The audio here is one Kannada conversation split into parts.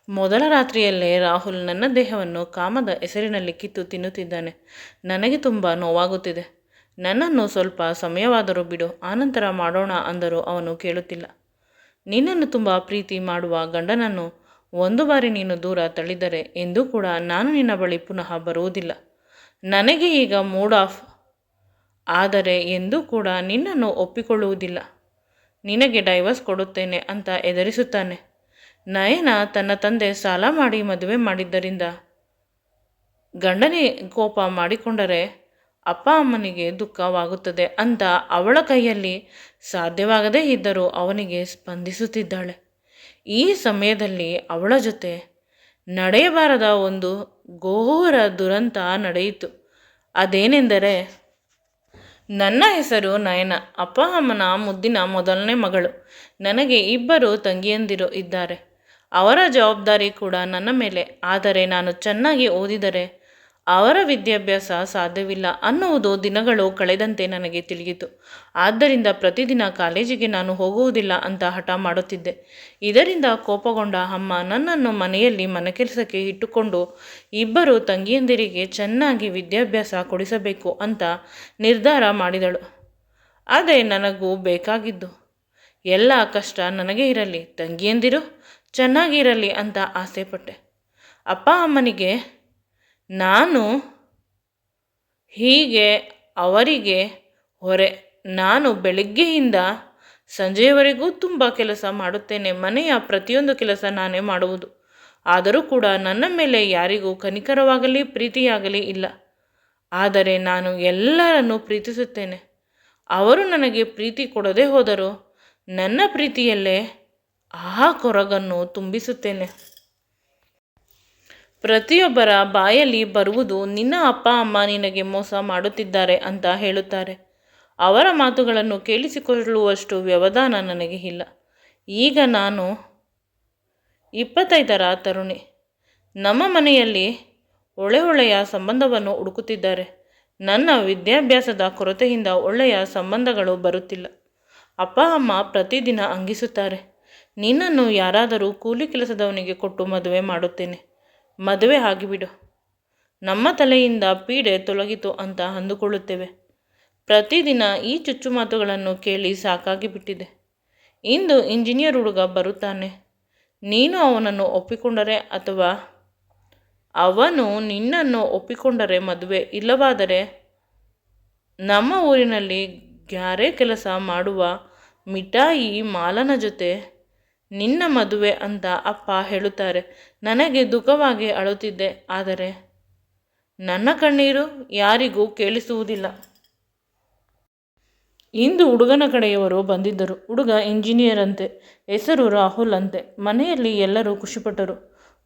ಮೊದಲ ರಾತ್ರಿಯಲ್ಲೇ ರಾಹುಲ್ ನನ್ನ ದೇಹವನ್ನು ಕಾಮದ ಹೆಸರಿನಲ್ಲಿ ಕಿತ್ತು ತಿನ್ನುತ್ತಿದ್ದಾನೆ. ನನಗೆ ತುಂಬ ನೋವಾಗುತ್ತಿದೆ. ನನ್ನನ್ನು ಸ್ವಲ್ಪ ಸಮಯವಾದರೂ ಬಿಡು, ಆನಂತರ ಮಾಡೋಣ ಅಂದರೂ ಅವನು ಕೇಳುತ್ತಿಲ್ಲ. ನಿನ್ನನ್ನು ತುಂಬ ಪ್ರೀತಿ ಮಾಡುವ ಗಂಡನನ್ನು ಒಂದು ಬಾರಿ ನೀನು ದೂರ ತಳ್ಳಿದರೆ ಎಂದೂ ಕೂಡ ನಾನು ನಿನ್ನ ಬಳಿ ಪುನಃ ಬರುವುದಿಲ್ಲ. ನನಗೆ ಈಗ ಮೂಡ್ ಆಫ್ ಆದರೆ ಎಂದೂ ಕೂಡ ನಿನ್ನನ್ನು ಒಪ್ಪಿಕೊಳ್ಳುವುದಿಲ್ಲ. ನಿನಗೆ ಡೈವರ್ಸ್ ಕೊಡುತ್ತೇನೆ ಅಂತ ಎದುರಿಸುತ್ತಾನೆ. ನಯನ ತನ್ನ ತಂದೆ ಸಾಲ ಮಾಡಿ ಮದುವೆ ಮಾಡಿದ್ದರಿಂದ ಗಂಡನೇ ಕೋಪ ಮಾಡಿಕೊಂಡರೆ ಅಪ್ಪ ಅಮ್ಮನಿಗೆ ದುಃಖವಾಗುತ್ತದೆ ಅಂತ ಅವಳ ಕೈಯಲ್ಲಿ ಸಾಧ್ಯವಾಗದೇ ಇದ್ದರೂ ಅವನಿಗೆ ಸ್ಪಂದಿಸುತ್ತಿದ್ದಾಳೆ. ಈ ಸಮಯದಲ್ಲಿ ಅವಳ ಜೊತೆ ನಡೆಯಬಾರದ ಒಂದು ಘೋರ ದುರಂತ ನಡೆಯಿತು. ಅದೇನೆಂದರೆ, ನನ್ನ ಹೆಸರು ನಯನ, ಅಪ್ಪ ಅಮ್ಮನ ಮುದ್ದಿನ ಮೊದಲನೇ ಮಗಳು. ನನಗೆ ಇಬ್ಬರು ತಂಗಿಯಂದಿರು ಇದ್ದಾರೆ. ಅವರ ಜವಾಬ್ದಾರಿ ಕೂಡ ನನ್ನ ಮೇಲೆ. ಆದರೆ ನಾನು ಚೆನ್ನಾಗಿ ಓದಿದರೆ ಅವರ ವಿದ್ಯಾಭ್ಯಾಸ ಸಾಧ್ಯವಿಲ್ಲ ಅನ್ನುವುದು ದಿನಗಳು ಕಳೆದಂತೆ ನನಗೆ ತಿಳಿಯಿತು. ಆದ್ದರಿಂದ ಪ್ರತಿದಿನ ಕಾಲೇಜಿಗೆ ನಾನು ಹೋಗುವುದಿಲ್ಲ ಅಂತ ಹಠ ಮಾಡುತ್ತಿದ್ದೆ. ಇದರಿಂದ ಕೋಪಗೊಂಡ ಅಮ್ಮ ನನ್ನನ್ನು ಮನೆಯಲ್ಲಿ ಮನೆಕೆಲಸಕ್ಕೆ ಇಟ್ಟುಕೊಂಡು ಇಬ್ಬರು ತಂಗಿಯಂದಿರಿಗೆ ಚೆನ್ನಾಗಿ ವಿದ್ಯಾಭ್ಯಾಸ ಕೊಡಿಸಬೇಕು ಅಂತ ನಿರ್ಧಾರ ಮಾಡಿದಳು. ಅದೇ ನನಗೂ ಬೇಕಾಗಿದ್ದು. ಎಲ್ಲ ಕಷ್ಟ ನನಗೆ ಇರಲಿ, ತಂಗಿಯಂದಿರು ಚೆನ್ನಾಗಿರಲಿ ಅಂತ ಆಸೆಪಟ್ಟೆ. ಅಪ್ಪ ಅಮ್ಮನಿಗೆ ನಾನು ಹೀಗೆ ಅವರಿಗೆ ಹೊರೆ. ನಾನು ಬೆಳಗ್ಗೆಯಿಂದ ಸಂಜೆಯವರೆಗೂ ತುಂಬ ಕೆಲಸ ಮಾಡುತ್ತೇನೆ. ಮನೆಯ ಪ್ರತಿಯೊಂದು ಕೆಲಸ ನಾನೇ ಮಾಡುವುದು. ಆದರೂ ಕೂಡ ನನ್ನ ಮೇಲೆ ಯಾರಿಗೂ ಕನಿಕರವಾಗಲಿ ಪ್ರೀತಿಯಾಗಲಿ ಇಲ್ಲ. ಆದರೆ ನಾನು ಎಲ್ಲರನ್ನೂ ಪ್ರೀತಿಸುತ್ತೇನೆ. ಅವರು ನನಗೆ ಪ್ರೀತಿ ಕೊಡದೇ ಹೋದರೂ ನನ್ನ ಪ್ರೀತಿಯಲ್ಲೇ ಆ ಕೊರಗನ್ನು ತುಂಬಿಸುತ್ತೇನೆ. ಪ್ರತಿಯೊಬ್ಬರ ಬಾಯಲ್ಲಿ ಬರುವುದು, ನಿನ್ನ ಅಪ್ಪ ಅಮ್ಮ ನಿನಗೆ ಮೋಸ ಮಾಡುತ್ತಿದ್ದಾರೆ ಅಂತ ಹೇಳುತ್ತಾರೆ. ಅವರ ಮಾತುಗಳನ್ನು ಕೇಳಿಸಿಕೊಳ್ಳುವಷ್ಟು ವ್ಯವಧಾನ ನನಗೆ ಇಲ್ಲ. ಈಗ ನಾನು 25ರ ತರುಣಿ. ನಮ್ಮ ಮನೆಯಲ್ಲಿ ಒಳ್ಳೆಯ ಸಂಬಂಧವನ್ನು ಹುಡುಕುತ್ತಿದ್ದಾರೆ. ನನ್ನ ವಿದ್ಯಾಭ್ಯಾಸದ ಕೊರತೆಯಿಂದ ಒಳ್ಳೆಯ ಸಂಬಂಧಗಳು ಬರುತ್ತಿಲ್ಲ. ಅಪ್ಪ ಅಮ್ಮ ಪ್ರತಿದಿನ ಅಂಗಿಸುತ್ತಾರೆ, ನಿನ್ನನ್ನು ಯಾರಾದರೂ ಕೂಲಿ ಕೆಲಸದವನಿಗೆ ಕೊಟ್ಟು ಮದುವೆ ಮಾಡುತ್ತೇನೆ, ಮದುವೆ ಆಗಿಬಿಡು, ನಮ್ಮ ತಲೆಯಿಂದ ಪೀಡೆ ತೊಲಗಿತು ಅಂತ ಅಂದುಕೊಳ್ಳುತ್ತೇವೆ. ಪ್ರತಿದಿನ ಈ ಚುಚ್ಚುಮಾತುಗಳನ್ನು ಕೇಳಿ ಸಾಕಾಗಿ ಬಿಟ್ಟಿದೆ. ಇಂದು ಇಂಜಿನಿಯರ್ ಹುಡುಗ ಬರುತ್ತಾನೆ. ನೀನು ಅವನನ್ನು ಒಪ್ಪಿಕೊಂಡರೆ ಅಥವಾ ಅವನು ನಿನ್ನನ್ನು ಒಪ್ಪಿಕೊಂಡರೆ ಮದುವೆ, ಇಲ್ಲವಾದರೆ ನಮ್ಮ ಊರಿನಲ್ಲಿ ಗ್ಯಾರೆ ಕೆಲಸ ಮಾಡುವ ಮಿಠಾಯಿ ಮಾಲನ ಜೊತೆ ನಿನ್ನ ಮದುವೆ ಅಂತ ಅಪ್ಪ ಹೇಳುತ್ತಾರೆ. ನನಗೆ ದುಃಖವಾಗಿ ಅಳುತ್ತಿದ್ದೆ. ಆದರೆ ನನ್ನ ಕಣ್ಣೀರು ಯಾರಿಗೂ ಕೇಳಿಸುವುದಿಲ್ಲ. ಇಂದು ಹುಡುಗನ ಕಡೆಯವರು ಬಂದಿದ್ದರು. ಹುಡುಗ ಇಂಜಿನಿಯರ್ ಅಂತೆ, ಹೆಸರು ರಾಹುಲ್ ಅಂತೆ. ಮನೆಯಲ್ಲಿ ಎಲ್ಲರೂ ಖುಷಿಪಟ್ಟರು.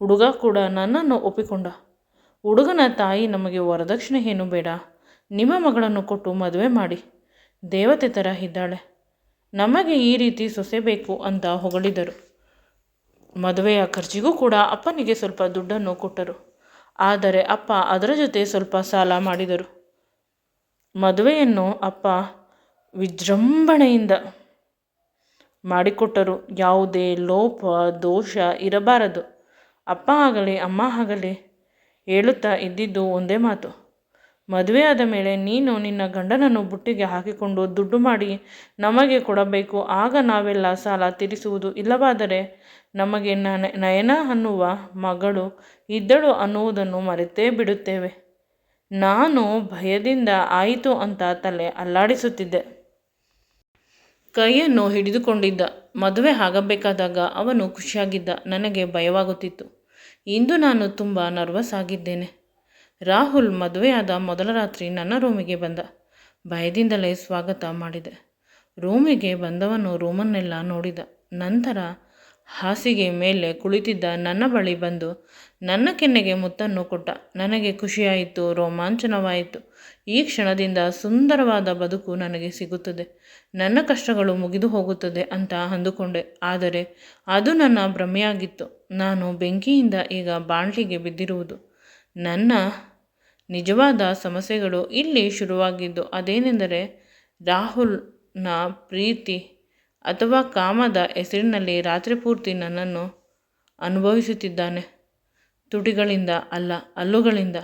ಹುಡುಗ ಕೂಡ ನನ್ನನ್ನು ಒಪ್ಪಿಕೊಂಡ. ಹುಡುಗನ ತಾಯಿ, ನಮಗೆ ವರದಕ್ಷಿಣೆ ಏನು ಬೇಡ, ನಿಮ್ಮ ಮಗಳನ್ನು ಕೊಟ್ಟು ಮದುವೆ ಮಾಡಿ, ದೇವತೆ ಥರ ಇದ್ದಾಳೆ, ನಮಗೆ ಈ ರೀತಿ ಸೊಸೆ ಬೇಕು ಅಂತ ಹೊಗಳಿದರು. ಮದುವೆಯ ಖರ್ಚಿಗೂ ಕೂಡ ಅಪ್ಪನಿಗೆ ಸ್ವಲ್ಪ ದುಡ್ಡನ್ನು ಕೊಟ್ಟರು. ಆದರೆ ಅಪ್ಪ ಅದರ ಜೊತೆ ಸ್ವಲ್ಪ ಸಾಲ ಮಾಡಿದರು. ಮದುವೆಯನ್ನು ಅಪ್ಪ ವಿಜೃಂಭಣೆಯಿಂದ ಮಾಡಿಕೊಟ್ಟರು. ಯಾವುದೇ ಲೋಪ ದೋಷ ಇರಬಾರದು. ಅಪ್ಪ ಆಗಲಿ ಅಮ್ಮ ಆಗಲಿ ಹೇಳುತ್ತಾ ಇದ್ದಿದ್ದು ಒಂದೇ ಮಾತು, ಮದುವೆಯಾದ ಮೇಲೆ ನೀನು ನಿನ್ನ ಗಂಡನನ್ನು ಬುಟ್ಟಿಗೆ ಹಾಕಿಕೊಂಡು ದುಡ್ಡು ಮಾಡಿ ನಮಗೆ ಕೊಡಬೇಕು. ಆಗ ನಾವೆಲ್ಲ ಸಾಲ ತೀರಿಸುವುದು. ಇಲ್ಲವಾದರೆ ನಮಗೆ ನಯನ ಅನ್ನುವ ಮಗಳು ಇದ್ದಳು ಅನ್ನುವುದನ್ನು ಮರೆತೇ ಬಿಡುತ್ತೇವೆ. ನಾನು ಭಯದಿಂದ ಆಯಿತು ಅಂತ ತಲೆ ಅಲ್ಲಾಡಿಸುತ್ತಿದ್ದೆ. ಕೈಯನ್ನು ಹಿಡಿದುಕೊಂಡಿದ್ದ. ಮದುವೆ ಆಗಬೇಕಾದಾಗ ಅವನು ಖುಷಿಯಾಗಿದ್ದ. ನನಗೆ ಭಯವಾಗುತ್ತಿತ್ತು. ಇಂದು ನಾನು ತುಂಬ ನರ್ವಸ್ ಆಗಿದ್ದೇನೆ. ರಾಹುಲ್ ಮದುವೆಯಾದ ಮೊದಲ ರಾತ್ರಿ ನನ್ನ ರೂಮಿಗೆ ಬಂದ. ಭಯದಿಂದಲೇ ಸ್ವಾಗತ ಮಾಡಿದೆ. ರೂಮಿಗೆ ಬಂದವನು ರೂಮನ್ನೆಲ್ಲ ನೋಡಿದ. ನಂತರ ಹಾಸಿಗೆ ಮೇಲೆ ಕುಳಿತಿದ್ದ ನನ್ನ ಬಳಿ ಬಂದು ನನ್ನ ಕೆನ್ನೆಗೆ ಮುತ್ತನ್ನು ಕೊಟ್ಟ. ನನಗೆ ಖುಷಿಯಾಯಿತು, ರೋಮಾಂಚನವಾಯಿತು. ಈ ಕ್ಷಣದಿಂದ ಸುಂದರವಾದ ಬದುಕು ನನಗೆ ಸಿಗುತ್ತದೆ, ನನ್ನ ಕಷ್ಟಗಳು ಮುಗಿದು ಹೋಗುತ್ತದೆ ಅಂತ ಅಂದುಕೊಂಡೆ. ಆದರೆ ಅದು ನನ್ನ ಭ್ರಮೆಯಾಗಿತ್ತು. ನಾನು ಬೆಂಕಿಯಿಂದ ಈಗ ಬಾಣಲಿಗೆ ಬಿದ್ದಿರುವುದು. ನನ್ನ ನಿಜವಾದ ಸಮಸ್ಯೆಗಳು ಇಲ್ಲಿ ಶುರುವಾಗಿದ್ದು. ಅದೇನೆಂದರೆ, ರಾಹುಲ್ನ ಪ್ರೀತಿ ಅಥವಾ ಕಾಮದ ಹೆಸರಿನಲ್ಲಿ ರಾತ್ರಿ ಪೂರ್ತಿ ನನ್ನನ್ನು ಅನುಭವಿಸುತ್ತಿದ್ದಾನೆ. ತುಟಿಗಳಿಂದ ಅಲ್ಲ, ಹಲ್ಲುಗಳಿಂದ.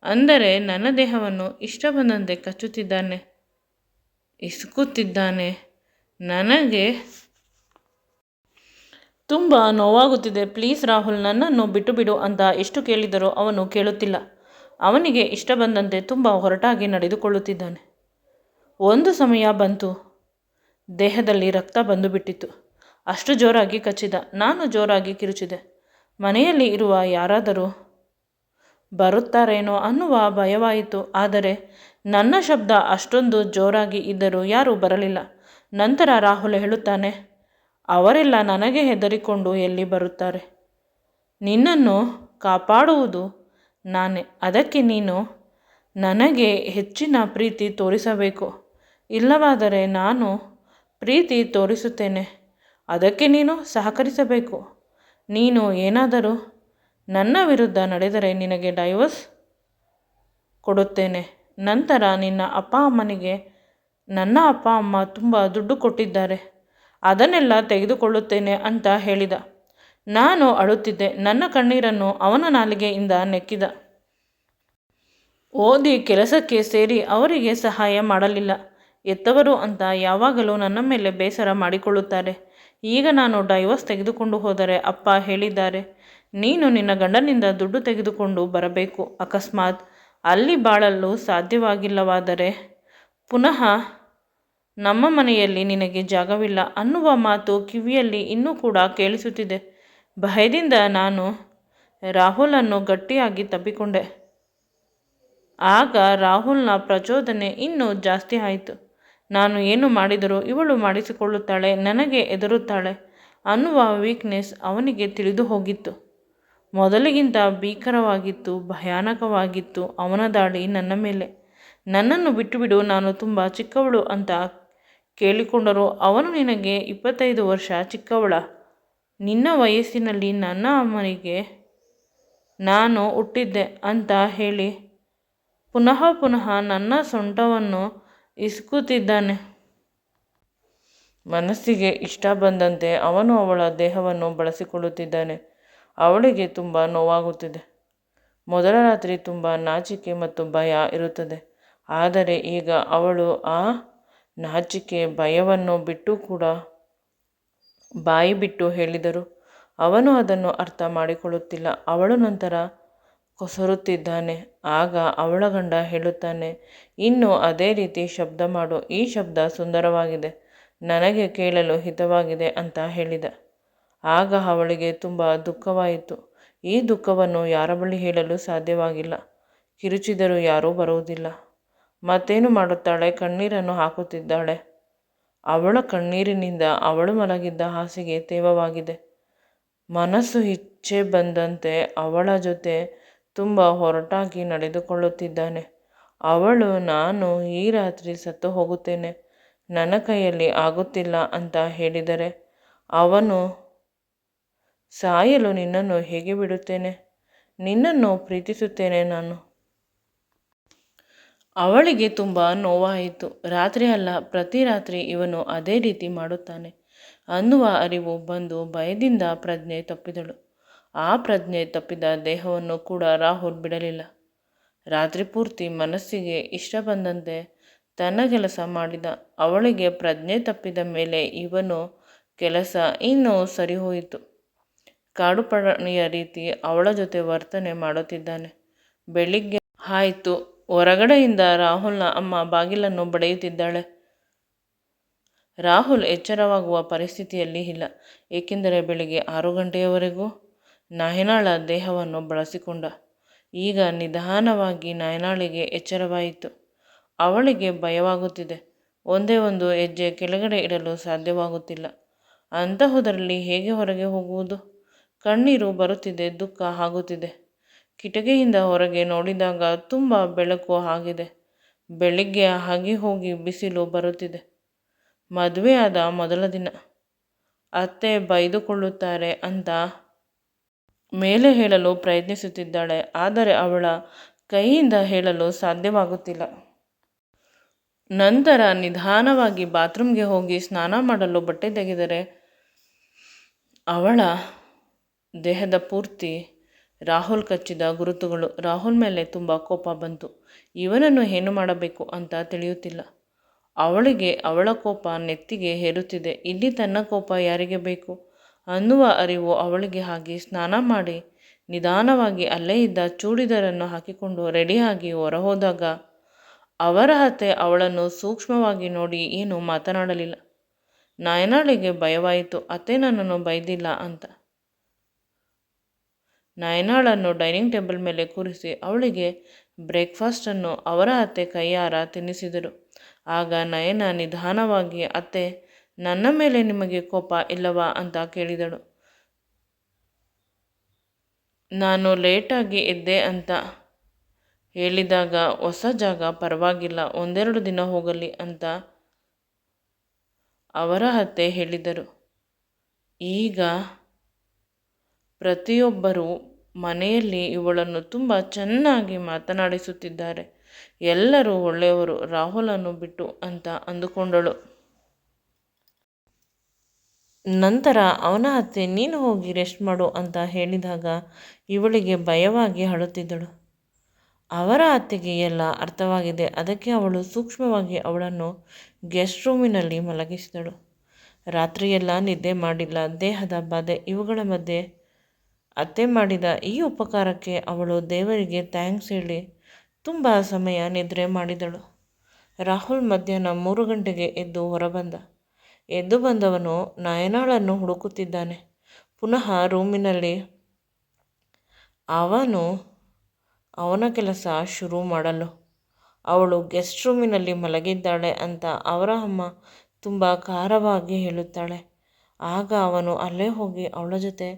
ಅಂದರೆ ನನ್ನ ದೇಹವನ್ನು ಇಷ್ಟ ಬಂದಂತೆ ಕಚ್ಚುತ್ತಿದ್ದಾನೆ, ಇಸುಕುತ್ತಿದ್ದಾನೆ. ನನಗೆ ತುಂಬ ನೋವಾಗುತ್ತಿದೆ. ಪ್ಲೀಸ್ ರಾಹುಲ್, ನನ್ನನ್ನು ಬಿಟ್ಟು ಬಿಡು ಅಂತ ಎಷ್ಟು ಕೇಳಿದರೂ ಅವನು ಕೇಳುತ್ತಿಲ್ಲ. ಅವನಿಗೆ ಇಷ್ಟ ಬಂದಂತೆ ತುಂಬ ಹೊರಟಾಗಿ ನಡೆದುಕೊಳ್ಳುತ್ತಿದ್ದಾನೆ. ಒಂದು ಸಮಯ ಬಂತು, ದೇಹದಲ್ಲಿ ರಕ್ತ ಬಂದು ಬಿಟ್ಟಿತ್ತು. ಅಷ್ಟು ಜೋರಾಗಿ ಕಚ್ಚಿದ. ನಾನು ಜೋರಾಗಿ ಕಿರುಚಿದೆ. ಮನೆಯಲ್ಲಿ ಇರುವ ಯಾರಾದರೂ ಬರುತ್ತಾರೇನೋ ಅನ್ನುವ ಭಯವಾಯಿತು. ಆದರೆ ನನ್ನ ಶಬ್ದ ಅಷ್ಟೊಂದು ಜೋರಾಗಿ ಇದ್ದರೂ ಯಾರೂ ಬರಲಿಲ್ಲ. ನಂತರ ರಾಹುಲ್ ಹೇಳುತ್ತಾನೆ, ಅವರೆಲ್ಲ ನನಗೆ ಹೆದರಿಕೊಂಡು ಎಲ್ಲಿ ಬರುತ್ತಾರೆ? ನಿನ್ನನ್ನು ಕಾಪಾಡುವುದು ನಾನೇ. ಅದಕ್ಕೆ ನೀನು ನನಗೆ ಹೆಚ್ಚಿನ ಪ್ರೀತಿ ತೋರಿಸಬೇಕು. ಇಲ್ಲವಾದರೆ ನಾನು ಪ್ರೀತಿ ತೋರಿಸುತ್ತೇನೆ. ಅದಕ್ಕೆ ನೀನು ಸಹಕರಿಸಬೇಕು. ನೀನು ಏನಾದರೂ ನನ್ನ ವಿರುದ್ಧ ನಡೆದರೆ ನಿನಗೆ ಡೈವರ್ಸ್ ಕೊಡುತ್ತೇನೆ. ನಂತರ ನಿನ್ನ ಅಪ್ಪ ಅಮ್ಮನಿಗೆ ನನ್ನ ಅಪ್ಪ ಅಮ್ಮ ತುಂಬ ದುಡ್ಡು ಕೊಟ್ಟಿದ್ದಾರೆ, ಅದನ್ನೆಲ್ಲ ತೆಗೆದುಕೊಳ್ಳುತ್ತೇನೆ ಅಂತ ಹೇಳಿದ. ನಾನು ಅಳುತ್ತಿದ್ದೆ. ನನ್ನ ಕಣ್ಣೀರನ್ನು ಅವನ ನಾಲಿಗೆಯಿಂದ ನೆಕ್ಕಿದ. ಓದಿ ಕೆಲಸಕ್ಕೆ ಸೇರಿ ಅವರಿಗೆ ಸಹಾಯ ಮಾಡಲಿಲ್ಲ. ಎತ್ತವರು ಅಂತ ಯಾವಾಗಲೂ ನನ್ನ ಮೇಲೆ ಬೇಸರ ಮಾಡಿಕೊಳ್ಳುತ್ತಾರೆ. ಈಗ ನಾನು ಡೈವರ್ಸ್ ತೆಗೆದುಕೊಂಡು ಹೋದರೆ ಅಪ್ಪ ಹೇಳಿದ್ದಾರೆ, ನೀನು ನಿನ್ನ ಗಂಡನಿಂದ ದುಡ್ಡು ತೆಗೆದುಕೊಂಡು ಬರಬೇಕು. ಅಕಸ್ಮಾತ್ ಅಲ್ಲಿ ಬಾಳಲು ಸಾಧ್ಯವಾಗಿಲ್ಲವಾದರೆ ಪುನಃ ನಮ್ಮ ಮನೆಯಲ್ಲಿ ನಿನಗೆ ಜಾಗವಿಲ್ಲ ಅನ್ನುವ ಮಾತು ಕಿವಿಯಲ್ಲಿ ಇನ್ನೂ ಕೂಡ ಕೇಳಿಸುತ್ತಿದೆ. ಭಯದಿಂದ ನಾನು ರಾಹುಲನ್ನು ಗಟ್ಟಿಯಾಗಿ ತಬ್ಬಿಕೊಂಡೆ. ಆಗ ರಾಹುಲ್ನ ಪ್ರಚೋದನೆ ಇನ್ನೂ ಜಾಸ್ತಿ ಆಯಿತು. ನಾನು ಏನು ಮಾಡಿದರೂ ಇವಳು ಮಾಡಿಸಿಕೊಳ್ಳುತ್ತಾಳೆ, ನನಗೆ ಎದುರುತ್ತಾಳೆ ಅನ್ನುವ ವೀಕ್ನೆಸ್ ಅವನಿಗೆ ತಿಳಿದು ಹೋಗಿತ್ತು. ಮೊದಲಿಗಿಂತ ಭೀಕರವಾಗಿತ್ತು, ಭಯಾನಕವಾಗಿತ್ತು ಅವನ ದಾಳಿ ನನ್ನ ಮೇಲೆ. ನನ್ನನ್ನು ಬಿಟ್ಟುಬಿಡು, ನಾನು ತುಂಬ ಚಿಕ್ಕವಳು ಅಂತ ಕೇಳಿಕೊಂಡರು. ಅವನು ನಿನಗೆ 25 ವರ್ಷ ಚಿಕ್ಕವಳ? ನಿನ್ನ ವಯಸ್ಸಿನಲ್ಲಿ ನನ್ನ ಅಮ್ಮನಿಗೆ ನಾನು ಹುಟ್ಟಿದ್ದೆ ಅಂತ ಹೇಳಿ ಪುನಃ ಪುನಃ ನನ್ನ ಸೊಂಟವನ್ನು ಇಸುಕುತ್ತಿದ್ದಾನೆ. ಮನಸ್ಸಿಗೆ ಇಷ್ಟ ಬಂದಂತೆ ಅವನು ಅವಳ ದೇಹವನ್ನು ಬಳಸಿಕೊಳ್ಳುತ್ತಿದ್ದಾನೆ. ಅವಳಿಗೆ ತುಂಬ ನೋವಾಗುತ್ತಿದೆ. ಮೊದಲ ರಾತ್ರಿ ತುಂಬ ನಾಚಿಕೆ ಮತ್ತು ಭಯ ಇರುತ್ತದೆ. ಆದರೆ ಈಗ ಅವಳು ಆ ನಾಚಿಕೆ ಭಯವನ್ನು ಬಿಟ್ಟು ಕೂಡ ಬಾಯಿ ಬಿಟ್ಟು ಹೇಳಿದರು. ಅವನು ಅದನ್ನು ಅರ್ಥ ಮಾಡಿಕೊಳ್ಳುತ್ತಿಲ್ಲ. ಅವಳು ನಂತರ ಕೊಸರುತ್ತಿದ್ದಾನೆ. ಆಗ ಅವಳ ಗಂಡ ಹೇಳುತ್ತಾನೆ, ಇನ್ನು ಅದೇ ರೀತಿ ಶಬ್ದ ಮಾಡು, ಈ ಶಬ್ದ ಸುಂದರವಾಗಿದೆ, ನನಗೆ ಕೇಳಲು ಹಿತವಾಗಿದೆ ಅಂತ ಹೇಳಿದ. ಆಗ ಅವಳಿಗೆ ತುಂಬ ದುಃಖವಾಯಿತು. ಈ ದುಃಖವನ್ನು ಯಾರ ಬಳಿ ಹೇಳಲು ಸಾಧ್ಯವಾಗಿಲ್ಲ. ಕಿರುಚಿದರೂ ಯಾರೂ ಬರುವುದಿಲ್ಲ. ಮತ್ತೇನು ಮಾಡುತ್ತಾಳೆ? ಕಣ್ಣೀರನ್ನು ಹಾಕುತ್ತಿದ್ದಾಳೆ. ಅವಳ ಕಣ್ಣೀರಿನಿಂದ ಅವಳು ಮಲಗಿದ್ದ ಹಾಸಿಗೆ ತೇವವಾಗಿದೆ. ಮನಸ್ಸು ಇಚ್ಛೆ ಬಂದಂತೆ ಅವಳ ಜೊತೆ ತುಂಬ ಹೊರಟಾಗಿ ನಡೆದುಕೊಳ್ಳುತ್ತಿದ್ದಾನೆ. ಅವಳು, ನಾನು ಈ ರಾತ್ರಿ ಸತ್ತು ಹೋಗುತ್ತೇನೆ, ನನ್ನ ಕೈಯಲ್ಲಿ ಆಗುತ್ತಿಲ್ಲ ಅಂತ ಹೇಳಿದರೆ ಅವನು ಸಾಯಲು ನಿನ್ನನ್ನು ಹೇಗೆ ಬಿಡುತ್ತೇನೆ? ನಿನ್ನನ್ನು ಪ್ರೀತಿಸುತ್ತೇನೆ ನಾನು. ಅವಳಿಗೆ ತುಂಬ ನೋವಾಯಿತು. ರಾತ್ರಿ ಅಲ್ಲ, ಪ್ರತಿ ರಾತ್ರಿ ಇವನು ಅದೇ ರೀತಿ ಮಾಡುತ್ತಾನೆ ಅನ್ನುವ ಅರಿವು ಬಂದು ಭಯದಿಂದ ಪ್ರಜ್ಞೆ ತಪ್ಪಿದಳು. ಆ ಪ್ರಜ್ಞೆ ತಪ್ಪಿದ ದೇಹವನ್ನು ಕೂಡ ರಾಹುಲ್ ಬಿಡಲಿಲ್ಲ. ರಾತ್ರಿ ಪೂರ್ತಿ ಮನಸ್ಸಿಗೆ ಇಷ್ಟ ಬಂದಂತೆ ತನ್ನ ಕೆಲಸ ಮಾಡಿದ. ಅವಳಿಗೆ ಪ್ರಜ್ಞೆ ತಪ್ಪಿದ ಮೇಲೆ ಇವನು ಕೆಲಸ ಇನ್ನೂ ಸರಿ ಹೋಯಿತು. ಕಾಡು ಪ್ರಾಣಿಯ ರೀತಿ ಅವಳ ಜೊತೆ ವರ್ತನೆ ಮಾಡುತ್ತಿದ್ದಾನೆ. ಬೆಳಿಗ್ಗೆ ಆಯಿತು. ಹೊರಗಡೆಯಿಂದ ರಾಹುಲ್ನ ಅಮ್ಮ ಬಾಗಿಲನ್ನು ಬಡಿಯುತ್ತಿದ್ದಾಳೆ. ರಾಹುಲ್ ಎಚ್ಚರವಾಗುವ ಪರಿಸ್ಥಿತಿಯಲ್ಲಿ ಇಲ್ಲ. ಏಕೆಂದರೆ ಬೆಳಿಗ್ಗೆ 6 ಗಂಟೆಯವರೆಗೂ ನಯನಾಳ ದೇಹವನ್ನು ಬಳಸಿಕೊಂಡ. ಈಗ ನಿಧಾನವಾಗಿ ನಯನಾಳಿಗೆ ಎಚ್ಚರವಾಯಿತು. ಅವಳಿಗೆ ಭಯವಾಗುತ್ತಿದೆ. ಒಂದೇ ಒಂದು ಹೆಜ್ಜೆ ಕೆಳಗಡೆ ಇಡಲು ಸಾಧ್ಯವಾಗುತ್ತಿಲ್ಲ. ಅಂತಹುದರಲ್ಲಿ ಹೇಗೆ ಹೊರಗೆ ಹೋಗುವುದು? ಕಣ್ಣೀರು ಬರುತ್ತಿದೆ, ದುಃಖ ಆಗುತ್ತಿದೆ. ಕಿಟಕಿಯಿಂದ ಹೊರಗೆ ನೋಡಿದಾಗ ತುಂಬ ಬೆಳಕು ಆಗಿದೆ. ಬೆಳಿಗ್ಗೆ ಆಗಿ ಹೋಗಿ ಬಿಸಿಲು ಬರುತ್ತಿದೆ. ಮದುವೆಯಾದ ಮೊದಲ ದಿನ. ಅತ್ತೆ ಬೈದುಕೊಳ್ಳುತ್ತಾರೆ ಅಂತ ಮೇಲೆ ಹೇಳಲು ಪ್ರಯತ್ನಿಸುತ್ತಿದ್ದಾಳೆ. ಆದರೆ ಅವಳ ಕೈಯಿಂದ ಹೇಳಲು ಸಾಧ್ಯವಾಗುತ್ತಿಲ್ಲ. ನಂತರ ನಿಧಾನವಾಗಿ ಬಾತ್ರೂಮ್ಗೆ ಹೋಗಿ ಸ್ನಾನ ಮಾಡಲು ಬಟ್ಟೆ ತೆಗೆದರೆ ಅವಳ ದೇಹದ ಪೂರ್ತಿ ರಾಹುಲ್ ಕಚ್ಚಿದ ಗುರುತುಗಳು. ರಾಹುಲ್ ಮೇಲೆ ತುಂಬ ಕೋಪ ಬಂತು. ಇವನನ್ನು ಏನು ಮಾಡಬೇಕು ಅಂತ ತಿಳಿಯುತ್ತಿಲ್ಲ. ಅವಳಿಗೆ ಅವಳ ಕೋಪ ನೆತ್ತಿಗೆ ಹೇರುತ್ತಿದೆ. ಇಲ್ಲಿ ತನ್ನ ಕೋಪ ಯಾರಿಗೆ ಬೇಕು ಅನ್ನುವ ಅರಿವು ಅವಳಿಗೆ. ಹಾಗೆ ಸ್ನಾನ ಮಾಡಿ ನಿಧಾನವಾಗಿ ಅಲ್ಲೇ ಇದ್ದ ಚೂಡಿದಾರನ್ನು ಹಾಕಿಕೊಂಡು ರೆಡಿಯಾಗಿ ಹೊರಹೋದಾಗ ಅವರ ಅತ್ತೆ ಅವಳನ್ನು ಸೂಕ್ಷ್ಮವಾಗಿ ನೋಡಿ ಏನೂ ಮಾತನಾಡಲಿಲ್ಲ. ನಯನಾಳಿಗೆ ಭಯವಾಯಿತು. ಅತ್ತೆ ನನ್ನನ್ನು ಬೈದಿಲ್ಲ ಅಂತ. ನಯನಾಳನ್ನು ಡೈನಿಂಗ್ ಟೇಬಲ್ ಮೇಲೆ ಕೂರಿಸಿ ಅವಳಿಗೆ ಬ್ರೇಕ್ಫಾಸ್ಟನ್ನು ಅವರ ಅತ್ತೆ ಕೈಯಾರ ತಿನ್ನಿಸಿದರು. ಆಗ ನಯನ ನಿಧಾನವಾಗಿ, ಅತ್ತೆ, ನನ್ನ ಮೇಲೆ ನಿಮಗೆ ಕೋಪ ಇಲ್ಲವಾ ಅಂತ ಕೇಳಿದಳು. ನಾನು ಲೇಟಾಗಿ ಎದ್ದೆ ಅಂತ ಹೇಳಿದಾಗ ಹೊಸ ಜಾಗ ಪರವಾಗಿಲ್ಲ, ಒಂದೆರಡು ದಿನ ಹೋಗಲಿ ಅಂತ ಅವರ ಅತ್ತೆ ಹೇಳಿದರು. ಈಗ ಪ್ರತಿಯೊಬ್ಬರೂ ಮನೆಯಲ್ಲಿ ಇವಳನ್ನು ತುಂಬ ಚೆನ್ನಾಗಿ ಮಾತನಾಡಿಸುತ್ತಿದ್ದಾರೆ. ಎಲ್ಲರೂ ಒಳ್ಳೆಯವರು, ರಾಹುಲನ್ನು ಬಿಟ್ಟು ಅಂತ ಅಂದುಕೊಂಡಳು. ನಂತರ ಅವನ ಅತ್ತೆ ನೀನು ಹೋಗಿ ರೆಸ್ಟ್ ಮಾಡು ಅಂತ ಹೇಳಿದಾಗ ಇವಳಿಗೆ ಭಯವಾಗಿ ಅಳುತ್ತಿದ್ದಳು. ಅವರ ಅತ್ತೆಗೆ ಎಲ್ಲ ಅರ್ಥವಾಗಿದೆ. ಅದಕ್ಕೆ ಅವಳು ಸೂಕ್ಷ್ಮವಾಗಿ ಅವಳನ್ನು ಗೆಸ್ಟ್ ರೂಮಿನಲ್ಲಿ ಮಲಗಿಸಿದಳು. ರಾತ್ರಿಯೆಲ್ಲ ನಿದ್ದೆ ಮಾಡಿಲ್ಲ. ದೇಹದ ಬಾಧೆ ಇವುಗಳ ಮಧ್ಯೆ ಅತ್ತೆ ಮಾಡಿದ ಈ ಉಪಕಾರಕ್ಕೆ ಅವಳು ದೇವರಿಗೆ ಥ್ಯಾಂಕ್ಸ್ ಹೇಳಿ ತುಂಬ ಸಮಯ ನಿದ್ರೆ ಮಾಡಿದಳು. ರಾಹುಲ್ ಮಧ್ಯಾಹ್ನ 3 ಗಂಟೆಗೆ ಎದ್ದು ಹೊರಬಂದ. ಎದ್ದು ಬಂದವನು ನಯನಾಳನ್ನು ಹುಡುಕುತ್ತಿದ್ದಾನೆ. ಪುನಃ ರೂಮಿನಲ್ಲಿ ಅವನ ಕೆಲಸ ಶುರು ಮಾಡಲು. ಅವಳು ಗೆಸ್ಟ್ ರೂಮಿನಲ್ಲಿ ಮಲಗಿದ್ದಾಳೆ ಅಂತ ಅವರ ಅಮ್ಮ ತುಂಬ ಖಾರವಾಗಿ ಹೇಳುತ್ತಾಳೆ. ಆಗ ಅವನು ಅಲ್ಲೇ ಹೋಗಿ ಅವಳ ಜೊತೆ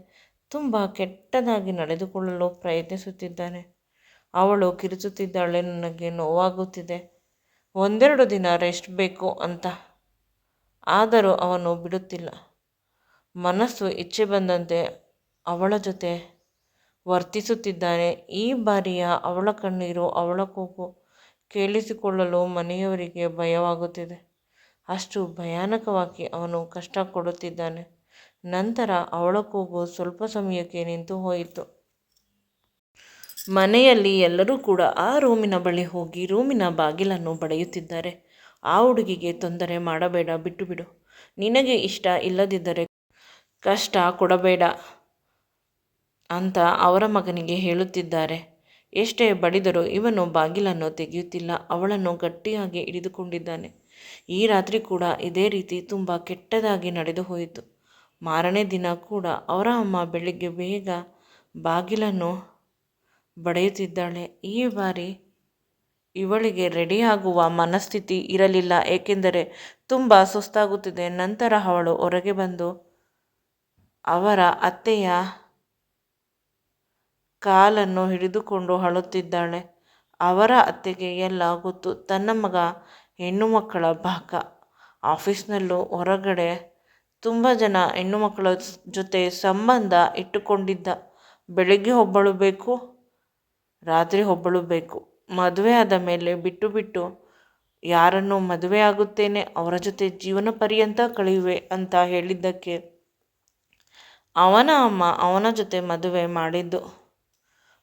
ತುಂಬ ಕೆಟ್ಟದಾಗಿ ನಡೆದುಕೊಳ್ಳಲು ಪ್ರಯತ್ನಿಸುತ್ತಿದ್ದಾನೆ. ಅವಳು ಕಿರುಚುತ್ತಿದ್ದಾಳೆ, ನನಗೆ ನೋವಾಗುತ್ತಿದೆ, ಒಂದೆರಡು ದಿನ ರೆಸ್ಟ್ ಬೇಕು ಅಂತ. ಆದರೂ ಅವನು ಬಿಡುತ್ತಿಲ್ಲ. ಮನಸ್ಸು ಇಚ್ಛೆ ಬಂದಂತೆ ಅವಳ ಜೊತೆ ವರ್ತಿಸುತ್ತಿದ್ದಾನೆ. ಈ ಬಾರಿಯ ಅವಳ ಕಣ್ಣೀರು, ಅವಳ ಕೂಗು ಕೇಳಿಸಿಕೊಳ್ಳಲು ಮನೆಯವರಿಗೆ ಭಯವಾಗುತ್ತಿದೆ. ಅಷ್ಟು ಭಯಾನಕವಾಗಿ ಅವನು ಕಷ್ಟ ಕೊಡುತ್ತಿದ್ದಾನೆ. ನಂತರ ಅವಳ ಕೂಗು ಸ್ವಲ್ಪ ಸಮಯಕ್ಕೆ ನಿಂತು ಹೋಯಿತು. ಮನೆಯಲ್ಲಿ ಎಲ್ಲರೂ ಕೂಡ ಆ ರೂಮಿನ ಬಳಿ ಹೋಗಿ ರೂಮಿನ ಬಾಗಿಲನ್ನು ಬಡಿಯುತ್ತಿದ್ದಾರೆ. ಆ ಹುಡುಗಿಗೆ ತೊಂದರೆ ಮಾಡಬೇಡ, ಬಿಟ್ಟು ಬಿಡು, ನಿನಗೆ ಇಷ್ಟ ಇಲ್ಲದಿದ್ದರೆ ಕಷ್ಟ ಕೊಡಬೇಡ ಅಂತ ಅವರ ಮಗನಿಗೆ ಹೇಳುತ್ತಿದ್ದಾರೆ. ಎಷ್ಟೇ ಬಡಿದರೂ ಇವನು ಬಾಗಿಲನ್ನು ತೆಗೆಯುತ್ತಿಲ್ಲ. ಅವಳನ್ನು ಗಟ್ಟಿಯಾಗಿ ಹಿಡಿದುಕೊಂಡಿದ್ದಾನೆ. ಈ ರಾತ್ರಿ ಕೂಡ ಇದೇ ರೀತಿ ತುಂಬ ಕೆಟ್ಟದಾಗಿ ನಡೆದು ಹೋಯಿತು. ಮಾರನೇ ದಿನ ಕೂಡ ಅವರ ಅಮ್ಮ ಬೆಳಿಗ್ಗೆ ಬೇಗ ಬಾಗಿಲನ್ನು ಬಡಿಯುತ್ತಿದ್ದಾಳೆ. ಈ ಬಾರಿ ಇವಳಿಗೆ ರೆಡಿಯಾಗುವ ಮನಸ್ಥಿತಿ ಇರಲಿಲ್ಲ, ಏಕೆಂದರೆ ತುಂಬ ಸುಸ್ತಾಗುತ್ತಿದೆ. ನಂತರ ಅವಳು ಹೊರಗೆ ಬಂದು ಅವರ ಅತ್ತೆಯ ಕಾಲನ್ನು ಹಿಡಿದುಕೊಂಡು ಅಳುತ್ತಿದ್ದಾಳೆ. ಅವರ ಅತ್ತೆಗೆ ಎಲ್ಲ ಗೊತ್ತು. ತನ್ನ ಮಗ ಹೆಣ್ಣು ಮಕ್ಕಳ ಬಾಕ. ಆಫೀಸ್ನಲ್ಲೂ ಹೊರಗಡೆ ತುಂಬ ಜನ ಹೆಣ್ಣು ಮಕ್ಕಳ ಜೊತೆ ಸಂಬಂಧ ಇಟ್ಟುಕೊಂಡಿದ್ದ. ಬೆಳಿಗ್ಗೆ ಒಬ್ಬಳು ಬೇಕು, ರಾತ್ರಿ ಒಬ್ಬಳು ಬೇಕು. ಮದುವೆ ಆದ ಮೇಲೆ ಬಿಟ್ಟು ಬಿಟ್ಟು ಯಾರನ್ನು ಮದುವೆ ಆಗುತ್ತೇನೆ, ಅವರ ಜೊತೆ ಜೀವನ ಪರ್ಯಂತ ಕಳೆಯುವೆ ಅಂತ ಹೇಳಿದ್ದಕ್ಕೆ ಅವನ ಅಮ್ಮ ಅವನ ಜೊತೆ ಮದುವೆ ಮಾಡಿದ್ದು.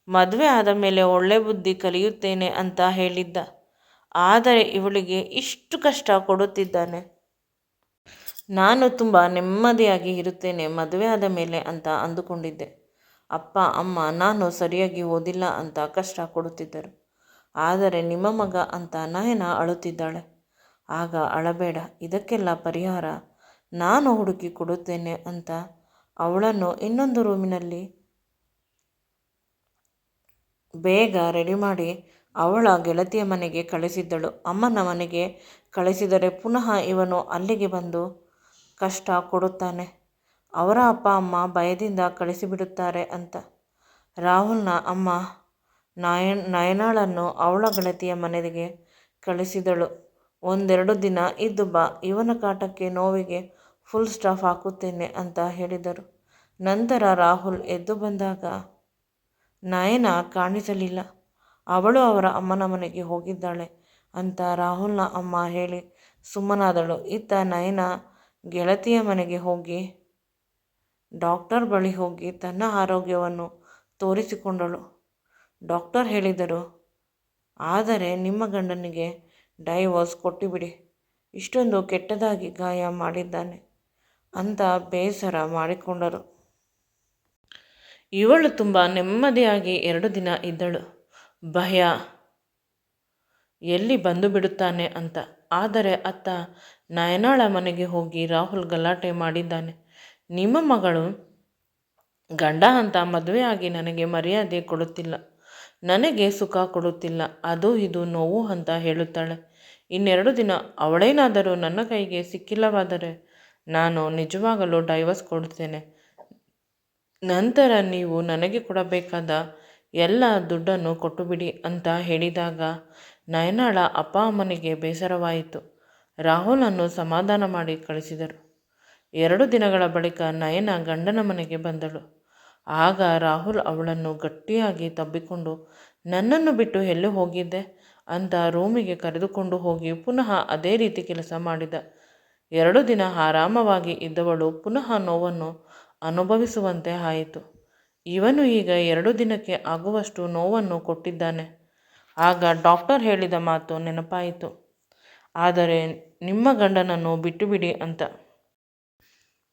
ಮದುವೆ ಆದ ಮೇಲೆ ಒಳ್ಳೆ ಬುದ್ಧಿ ಕಲಿಯುತ್ತೇನೆ ಅಂತ ಹೇಳಿದ್ದ. ಆದರೆ ಇವಳಿಗೆ ಇಷ್ಟು ಕಷ್ಟ ಕೊಡುತ್ತಿದ್ದಾನೆ. ನಾನು ತುಂಬ ನೆಮ್ಮದಿಯಾಗಿ ಇರುತ್ತೇನೆ ಮದುವೆ ಆದ ಮೇಲೆ ಅಂತ ಅಂದುಕೊಂಡಿದ್ದೆ. ಅಪ್ಪ ಅಮ್ಮ ನಾನು ಸರಿಯಾಗಿ ಓದಿಲ್ಲ ಅಂತ ಕಷ್ಟ ಕೊಡುತ್ತಿದ್ದರು. ಆದರೆ ನಿಮ್ಮ ಮಗ ಅಂತ ನಯನ ಅಳುತ್ತಿದ್ದಾಳೆ. ಆಗ ಅಳಬೇಡ, ಇದಕ್ಕೆಲ್ಲ ಪರಿಹಾರ ನಾನು ಹುಡುಕಿ ಕೊಡುತ್ತೇನೆ ಅಂತ ಅವಳನ್ನು ಇನ್ನೊಂದು ರೂಮಿನಲ್ಲಿ ಬೇಗ ರೆಡಿ ಮಾಡಿ ಅವಳ ಗೆಳತಿಯ ಮನೆಗೆ ಕಳಿಸಿದ್ದಳು. ಅಮ್ಮನ ಮನೆಗೆ ಕಳಿಸಿದರೆ ಪುನಃ ಇವನು ಅಲ್ಲಿಗೆ ಬಂದು ಕಷ್ಟ ಕೊಡುತ್ತಾನೆ. ಅವರ ಅಪ್ಪ ಅಮ್ಮ ಭಯದಿಂದ ಕಳಿಸಿಬಿಡುತ್ತಾರೆ ಅಂತ. ರಾಹುಲ್ನ ಅಮ್ಮ ನಯನಾಳನ್ನು ಅವಳ ಗೆಳತಿಯ ಮನೆಗೆ ಕಳಿಸಿದಳು. ಒಂದೆರಡು ದಿನ ಇದ್ದು ಬಾ, ಇವನ ಕಾಟಕ್ಕೆ ನೋವಿಗೆ ಫುಲ್ ಸ್ಟಾಪ್ ಹಾಕುತ್ತೇನೆ ಅಂತ ಹೇಳಿದರು. ನಂತರ ರಾಹುಲ್ ಎದ್ದು ಬಂದಾಗ ನಯನ ಕಾಣಿಸಲಿಲ್ಲ. ಅವಳು ಅವರ ಅಮ್ಮನ ಮನೆಗೆ ಹೋಗಿದ್ದಾಳೆ ಅಂತ ರಾಹುಲ್ನ ಅಮ್ಮ ಹೇಳಿ ಸುಮ್ಮನಾದಳು. ಇತ್ತ ನಯನ ಗೆಳತಿಯ ಮನೆಗೆ ಹೋಗಿ ಡಾಕ್ಟರ್ ಬಳಿ ಹೋಗಿ ತನ್ನ ಆರೋಗ್ಯವನ್ನು ತೋರಿಸಿಕೊಂಡಳು. ಡಾಕ್ಟರ್ ಹೇಳಿದರು, ಆದರೆ ನಿಮ್ಮ ಗಂಡನಿಗೆ ಡೈವೋರ್ಸ್ ಕೊಟ್ಟುಬಿಡಿ, ಇಷ್ಟೊಂದು ಕೆಟ್ಟದಾಗಿ ಗಾಯ ಮಾಡಿದ್ದಾನೆ ಅಂತ ಬೇಸರ ಮಾಡಿಕೊಂಡರು. ಇವಳು ತುಂಬ ನೆಮ್ಮದಿಯಾಗಿ 2 ದಿನ ಇದ್ದಳು. ಭಯ, ಎಲ್ಲಿ ಬಂದು ಬಿಡುತ್ತಾನೆ ಅಂತ. ಆದರೆ ಅತ್ತ ನಯನಾಳ ಮನೆಗೆ ಹೋಗಿ ರಾಹುಲ್ ಗಲಾಟೆ ಮಾಡಿದ್ದಾನೆ. ನಿಮ್ಮ ಮಗಳು ಗಂಡ ಅಂತ ಮದುವೆಯಾಗಿ ನನಗೆ ಮರ್ಯಾದೆ ಕೊಡುತ್ತಿಲ್ಲ, ನನಗೆ ಸುಖ ಕೊಡುತ್ತಿಲ್ಲ, ಅದು ಇದು ನೋವು ಅಂತ ಹೇಳುತ್ತಾಳೆ. ಇನ್ನೆರಡು ದಿನ ಅವಳೇನಾದರೂ ನನ್ನ ಕೈಗೆ ಸಿಕ್ಕಿಲ್ಲವಾದರೆ ನಾನು ನಿಜವಾಗಲೂ ಡೈವರ್ಸ್ ಕೊಡುತ್ತೇನೆ. ನಂತರ ನೀವು ನನಗೆ ಕೊಡಬೇಕಾದ ಎಲ್ಲ ದುಡ್ಡನ್ನು ಕೊಟ್ಟುಬಿಡಿ ಅಂತ ಹೇಳಿದಾಗ ನಯನಾಳ ಅಪ್ಪ ಅಮ್ಮನಿಗೆ ಬೇಸರವಾಯಿತು. ರಾಹುಲನ್ನು ಸಮಾಧಾನ ಮಾಡಿ ಕಳಿಸಿದರು. 2 ದಿನಗಳ ಬಳಿಕ ನಯನ ಗಂಡನ ಮನೆಗೆ ಬಂದಳು. ಆಗ ರಾಹುಲ್ ಅವಳನ್ನು ಗಟ್ಟಿಯಾಗಿ ತಬ್ಬಿಕೊಂಡು, ನನ್ನನ್ನು ಬಿಟ್ಟು ಎಲ್ಲಿ ಹೋಗಿದ್ದೆ ಅಂತ ರೂಮಿಗೆ ಕರೆದುಕೊಂಡು ಹೋಗಿ ಪುನಃ ಅದೇ ರೀತಿ ಕೆಲಸ ಮಾಡಿದ. 2 ದಿನ ಆರಾಮವಾಗಿ ಇದ್ದವಳು ಪುನಃ ನೋವನ್ನು ಅನುಭವಿಸುವಂತೆ ಆಯಿತು. ಇವನು ಈಗ 2 ದಿನಕ್ಕೆ ಆಗುವಷ್ಟು ನೋವನ್ನು ಕೊಟ್ಟಿದ್ದಾನೆ. ಆಗ ಡಾಕ್ಟರ್ ಹೇಳಿದ ಮಾತು ನೆನಪಾಯಿತು, ಆದರೆ ನಿಮ್ಮ ಗಂಡನನ್ನು ಬಿಟ್ಟುಬಿಡಿ ಅಂತ.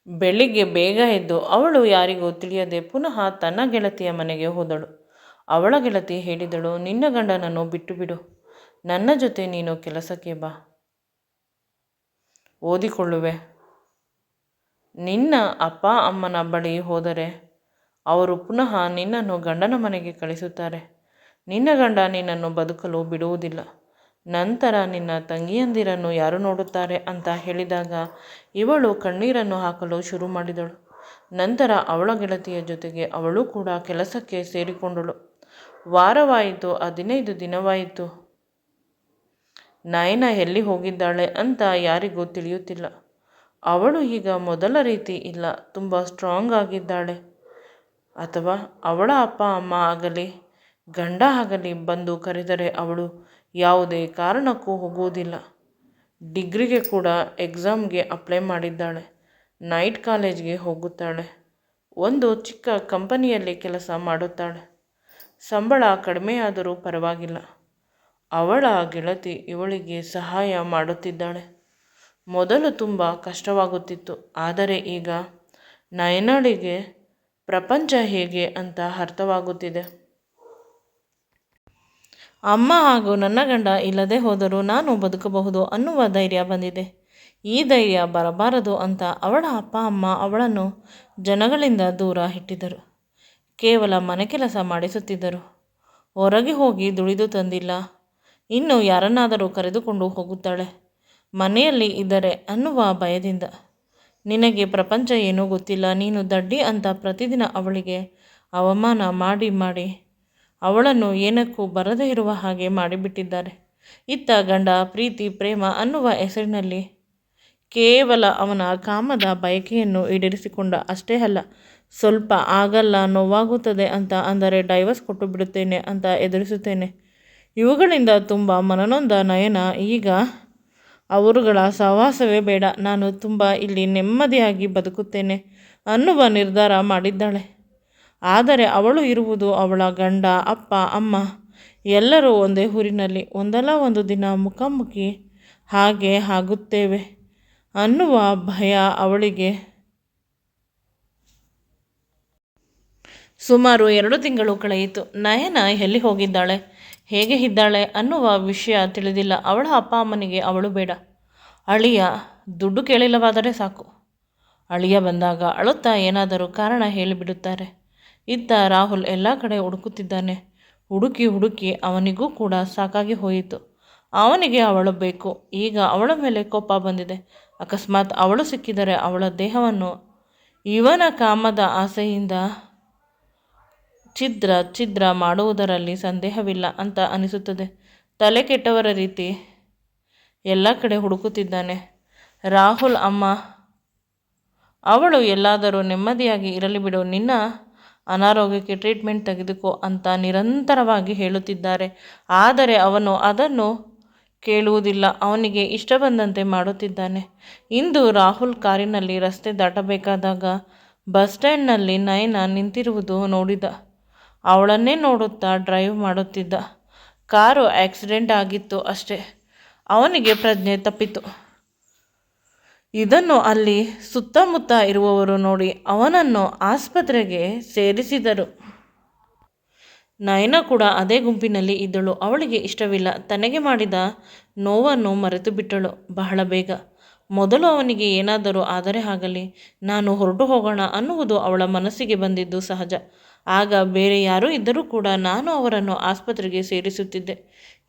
ಬೆಳಿಗ್ಗೆ ಬೇಗ ಎದ್ದು ಅವಳು ಯಾರಿಗೂ ತಿಳಿಯದೆ ಪುನಃ ತನ್ನ ಗೆಳತಿಯ ಮನೆಗೆ ಹೋದಳು. ಅವಳ ಗೆಳತಿ ಹೇಳಿದಳು, ನಿನ್ನ ಗಂಡನನ್ನು ಬಿಟ್ಟುಬಿಡು, ನನ್ನ ಜೊತೆ ನೀನು ಕೆಲಸಕ್ಕೆ ಬಾ, ಓದಿಕೊಳ್ಳುವೆ. ನಿನ್ನ ಅಪ್ಪ ಅಮ್ಮನ ಬಳಿ ಹೋದರೆ ಅವರು ಪುನಃ ನಿನ್ನನ್ನು ಗಂಡನ ಮನೆಗೆ ಕಳಿಸುತ್ತಾರೆ. ನಿನ್ನ ಗಂಡ ನಿನ್ನನ್ನು ಬದುಕಲು ಬಿಡುವುದಿಲ್ಲ. ನಂತರ ನಿನ್ನ ತಂಗಿಯಂದಿರನ್ನು ಯಾರು ನೋಡುತ್ತಾರೆ ಅಂತ ಹೇಳಿದಾಗ ಇವಳು ಕಣ್ಣೀರನ್ನು ಹಾಕಲು ಶುರು ಮಾಡಿದಳು. ನಂತರ ಅವಳ ಗೆಳತಿಯ ಜೊತೆಗೆ ಅವಳು ಕೂಡ ಕೆಲಸಕ್ಕೆ ಸೇರಿಕೊಂಡಳು. ವಾರವಾಯಿತು, 15 ದಿನವಾಯಿತು. ನಯನ ಎಲ್ಲಿ ಹೋಗಿದ್ದಾಳೆ ಅಂತ ಯಾರಿಗೂ ತಿಳಿಯುತ್ತಿಲ್ಲ. ಅವಳು ಈಗ ಮೊದಲ ರೀತಿ ಇಲ್ಲ, ತುಂಬ ಸ್ಟ್ರಾಂಗ್ ಆಗಿದ್ದಾಳೆ. ಅಥವಾ ಅವಳ ಅಪ್ಪ ಅಮ್ಮ ಆಗಲಿ ಗಂಡ ಆಗಲಿ ಬಂದು ಕರೆದರೆ ಅವಳು ಯಾವುದೇ ಕಾರಣಕ್ಕೂ ಹೋಗುವುದಿಲ್ಲ. ಡಿಗ್ರಿಗೆ ಕೂಡ ಎಕ್ಸಾಮ್ಗೆ ಅಪ್ಲೈ ಮಾಡಿದ್ದಾಳೆ. ನೈಟ್ ಕಾಲೇಜ್ಗೆ ಹೋಗುತ್ತಾಳೆ. ಒಂದು ಚಿಕ್ಕ ಕಂಪನಿಯಲ್ಲಿ ಕೆಲಸ ಮಾಡುತ್ತಾಳೆ. ಸಂಬಳ ಕಡಿಮೆಯಾದರೂ ಪರವಾಗಿಲ್ಲ. ಅವಳ ಗೆಳತಿ ಇವಳಿಗೆ ಸಹಾಯ ಮಾಡುತ್ತಿದ್ದಾಳೆ. ಮೊದಲು ತುಂಬ ಕಷ್ಟವಾಗುತ್ತಿತ್ತು, ಆದರೆ ಈಗ ನಯನಾಳಿಗೆ ಪ್ರಪಂಚ ಹೇಗೆ ಅಂತ ಅರ್ಥವಾಗುತ್ತಿದೆ. ಅಮ್ಮ ಹಾಗೂ ನನ್ನ ಗಂಡ ಇಲ್ಲದೆ ಹೋದರೂ ನಾನು ಬದುಕಬಹುದು ಅನ್ನುವ ಧೈರ್ಯ ಬಂದಿದೆ. ಈ ಧೈರ್ಯ ಬರಬಾರದು ಅಂತ ಅವಳ ಅಪ್ಪ ಅಮ್ಮ ಅವಳನ್ನು ಜನಗಳಿಂದ ದೂರ ಇಟ್ಟಿದ್ದರು. ಕೇವಲ ಮನೆ ಕೆಲಸ ಮಾಡಿಸುತ್ತಿದ್ದರು. ಹೊರಗೆ ಹೋಗಿ ದುಡಿದು ತಂದಿಲ್ಲ. ಇನ್ನು ಯಾರನ್ನಾದರೂ ಕರೆದುಕೊಂಡು ಹೋಗುತ್ತಾಳೆ ಮನೆಯಲ್ಲಿ ಇದ್ದರೆ ಅನ್ನುವ ಭಯದಿಂದ. ನಿನಗೆ ಪ್ರಪಂಚ ಏನೂ ಗೊತ್ತಿಲ್ಲ, ನೀನು ದಡ್ಡಿ ಅಂತ ಪ್ರತಿದಿನ ಅವಳಿಗೆ ಅವಮಾನ ಮಾಡಿ ಮಾಡಿ ಅವಳನ್ನು ಏನಕ್ಕೂ ಬರದೇ ಇರುವ ಹಾಗೆ ಮಾಡಿಬಿಟ್ಟಿದ್ದಾರೆ. ಇತ್ತ ಗಂಡ ಪ್ರೀತಿ ಪ್ರೇಮ ಅನ್ನುವ ಹೆಸರಿನಲ್ಲಿ ಕೇವಲ ಅವನ ಕಾಮದ ಬಯಕೆಯನ್ನು ಈಡೇರಿಸಿಕೊಂಡ. ಅಷ್ಟೇ ಅಲ್ಲ, ಸ್ವಲ್ಪ ಆಗಲ್ಲ, ನೋವಾಗುತ್ತದೆ ಅಂತ ಅಂದರೆ ಡೈವರ್ಸ್ ಕೊಟ್ಟು ಬಿಡುತ್ತೇನೆ ಅಂತ ಎದುರಿಸುತ್ತೇನೆ. ಇವುಗಳಿಂದ ತುಂಬ ಮನನೊಂದ ನಯನ ಈಗ ಅವರುಗಳ ಸಹವಾಸವೇ ಬೇಡ, ನಾನು ತುಂಬ ಇಲ್ಲಿ ನೆಮ್ಮದಿಯಾಗಿ ಬದುಕುತ್ತೇನೆ ಅನ್ನುವ ನಿರ್ಧಾರ ಮಾಡಿದ್ದಾಳೆ. ಆದರೆ ಅವಳು ಇರುವುದು ಅವಳ ಗಂಡ ಅಪ್ಪ ಅಮ್ಮ ಎಲ್ಲರೂ ಒಂದೇ ಊರಿನಲ್ಲಿ. ಒಂದಲ್ಲ ಒಂದು ದಿನ ಮುಖಾಮುಖಿ ಹಾಗೆ ಆಗುತ್ತೇವೆ ಅನ್ನುವ ಭಯ ಅವಳಿಗೆ. ಸುಮಾರು 2 ತಿಂಗಳು ಕಳೆಯಿತು. ನಯನ ಎಲ್ಲಿ ಹೋಗಿದ್ದಾಳೆ, ಹೇಗೆ ಇದ್ದಾಳೆ ಅನ್ನುವ ವಿಷಯ ತಿಳಿದಿಲ್ಲ. ಅವಳ ಅಪ್ಪ ಅಮ್ಮನಿಗೆ ಅವಳು ಬೇಡ. ಅಳಿಯ ದುಡ್ಡು ಕೇಳಿಲ್ಲವಾದರೆ ಸಾಕು. ಅಳಿಯ ಬಂದಾಗ ಅಳುತ್ತಾ ಏನಾದರೂ ಕಾರಣ ಹೇಳಿಬಿಡುತ್ತಾರೆ. ಇತ್ತ ರಾಹುಲ್ ಎಲ್ಲ ಕಡೆ ಹುಡುಕುತ್ತಿದ್ದಾನೆ. ಹುಡುಕಿ ಹುಡುಕಿ ಅವನಿಗೂ ಕೂಡ ಸಾಕಾಗಿ ಹೋಯಿತು. ಅವನಿಗೆ ಅವಳು ಬೇಕು. ಈಗ ಅವಳ ಮೇಲೆ ಕೋಪ ಬಂದಿದೆ. ಅಕಸ್ಮಾತ್ ಅವಳು ಸಿಕ್ಕಿದರೆ ಅವಳ ದೇಹವನ್ನು ಇವನ ಕಾಮದ ಆಸೆಯಿಂದ ಛಿದ್ರ ಮಾಡುವುದರಲ್ಲಿ ಸಂದೇಹವಿಲ್ಲ ಅಂತ ಅನಿಸುತ್ತದೆ. ತಲೆ ಕೆಟ್ಟವರ ರೀತಿ ಎಲ್ಲ ಕಡೆ ಹುಡುಕುತ್ತಿದ್ದಾನೆ. ರಾಹುಲ್ ಅಮ್ಮ ಅವಳು ಎಲ್ಲಾದರೂ ನೆಮ್ಮದಿಯಾಗಿ ಇರಲಿ ಬಿಡು, ನಿನ್ನ ಅನಾರೋಗ್ಯಕ್ಕೆ ಟ್ರೀಟ್ಮೆಂಟ್ ತೆಗೆದುಕೋ ಅಂತ ನಿರಂತರವಾಗಿ ಹೇಳುತ್ತಿದ್ದಾರೆ. ಆದರೆ ಅವನು ಅದನ್ನು ಕೇಳುವುದಿಲ್ಲ. ಅವನಿಗೆ ಇಷ್ಟ ಬಂದಂತೆ ಮಾಡುತ್ತಿದ್ದಾನೆ. ಇಂದು ರಾಹುಲ್ ಕಾರಿನಲ್ಲಿ ರಸ್ತೆ ದಾಟಬೇಕಾದಾಗ ಬಸ್ ಸ್ಟ್ಯಾಂಡ್ನಲ್ಲಿ ನಯನ ನಿಂತಿರುವುದು ನೋಡಿದ. ಅವಳನ್ನೇ ನೋಡುತ್ತಾ ಡ್ರೈವ್ ಮಾಡುತ್ತಿದ್ದ. ಕಾರು ಆಕ್ಸಿಡೆಂಟ್ ಆಗಿತ್ತು ಅಷ್ಟೇ. ಅವನಿಗೆ ಪ್ರಜ್ಞೆ ತಪ್ಪಿತು. ಇದನ್ನು ಅಲ್ಲಿ ಸುತ್ತಮುತ್ತ ಇರುವವರು ನೋಡಿ ಅವನನ್ನು ಆಸ್ಪತ್ರೆಗೆ ಸೇರಿಸಿದರು. ನಯನ ಕೂಡ ಅದೇ ಗುಂಪಿನಲ್ಲಿ ಇದ್ದಳು. ಅವಳಿಗೆ ಇಷ್ಟವಿಲ್ಲ. ತನಗೆ ಮಾಡಿದ ನೋವನ್ನು ಮರೆತು ಬಿಟ್ಟಳು ಬಹಳ ಬೇಗ. ಮೊದಲು ಅವನಿಗೆ ಏನಾದರೂ ಆದರೆ ಆಗಲಿ, ನಾನು ಹೊರಟು ಹೋಗೋಣ ಅನ್ನುವುದು ಅವಳ ಮನಸ್ಸಿಗೆ ಬಂದಿದ್ದು ಸಹಜ. ಆಗ ಬೇರೆ ಯಾರೂ ಇದ್ದರೂ ಕೂಡ ನಾನು ಅವರನ್ನು ಆಸ್ಪತ್ರೆಗೆ ಸೇರಿಸುತ್ತಿದ್ದೆ.